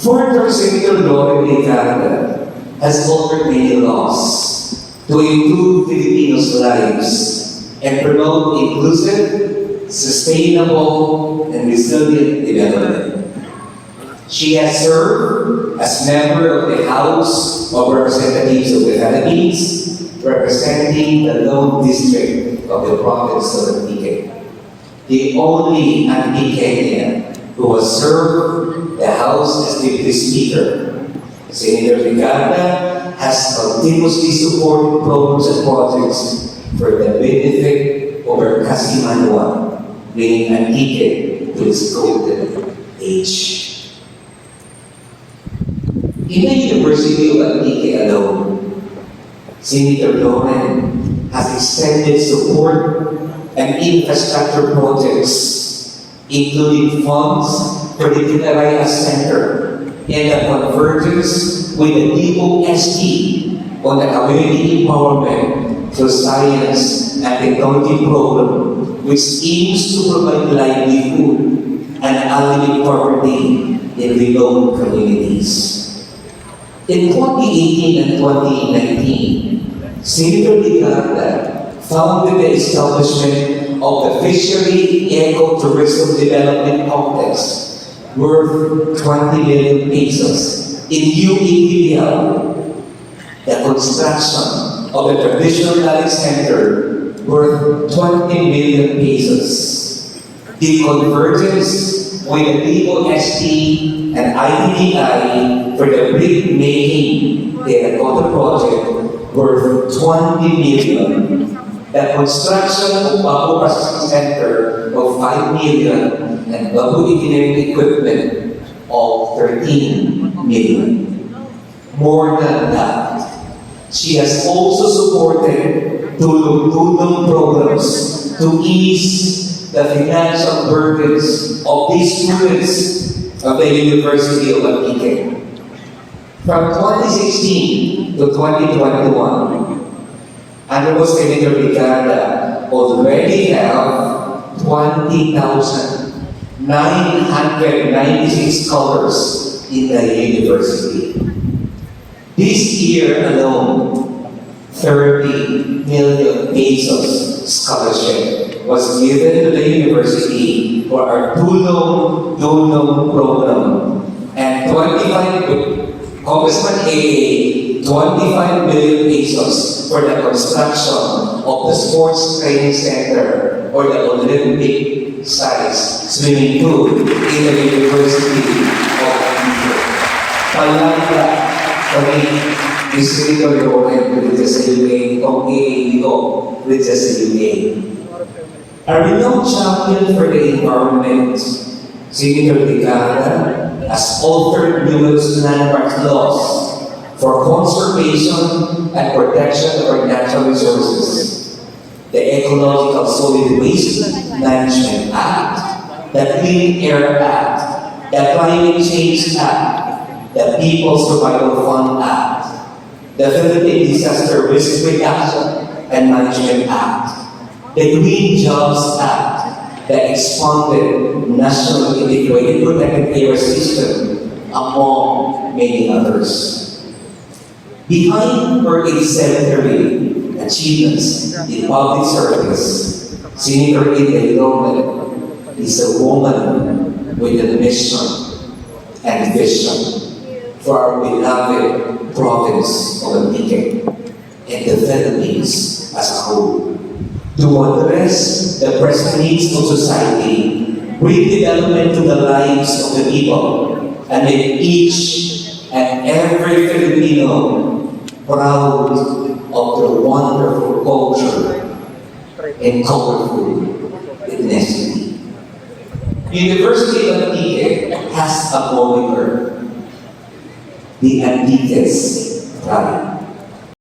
Further, Senator Loren Legarda has authored many laws to improve Filipinos' lives and promote inclusive, sustainable, and resilient development. She has served as member of the House of Representatives of the Philippines, representing the Lone District of the province of Antique. The only Antiqueña who has served the House as Deputy Speaker. Senator Legarda has continuously supported programs and projects for the benefit of our Kasimanwa, bringing Antique to its golden age. In the University of Antique alone, Senator Loren has extended support and infrastructure projects, including funds for the Kinaray-a Center and the convergence with the DOST on the Community Empowerment through Science and Technology Program, which aims to provide livelihood and alibyo property in remote communities. In 2018 and 2019, Senator Legarda founded the establishment of the Fishery Eco-Tourism Development Office, worth 20 million pesos in UEPL, the construction of the traditional knowledge center, worth 20 million pesos, the convergence with the DOST and IDBI for the brick making terracotta project, worth 20 million, the construction of bamboo processing center of 5 million, and bamboo engineering equipment of 13 million. More than that, she has also supported Tulong-Dunong Programs to ease the financial burdens of these students of the University of Antique. From 2016 to 2021, Honorable Senator Legarda already have 20,996 scholars in the university. This year alone, 30 million pesos scholarship was given to the university for our Tulong-Dunong Program, and Congressman AA, 25 million pesos for the construction of the sports training center or the Olympic-sized swimming pool in the University of Antique. Palangga kami ni Senator Loren Legarda kung AA with the CUA. A renowned champion for the environment, Senator Legarda has authored numerous landmark laws for conservation and protection of our natural resources. The Ecological Solid Waste Management Act, the Clean Air Act, the Climate Change Act, the People's Survival Fund Act, the Philippine Disaster Risk Reduction and Management Act, the Green Jobs Act, the expanded National Integrated Protected Area System, among many others. Behind her exemplary achievements in public service, Senator Legarda is a woman with a mission and vision for our beloved province of Antique and the Philippines as a whole, to address the present needs of society, bring development to the lives of the people, and make each and every Filipino proud of their wonderful culture and colorful ethnicity. University of Antique has a moniker, the Antiques Pride.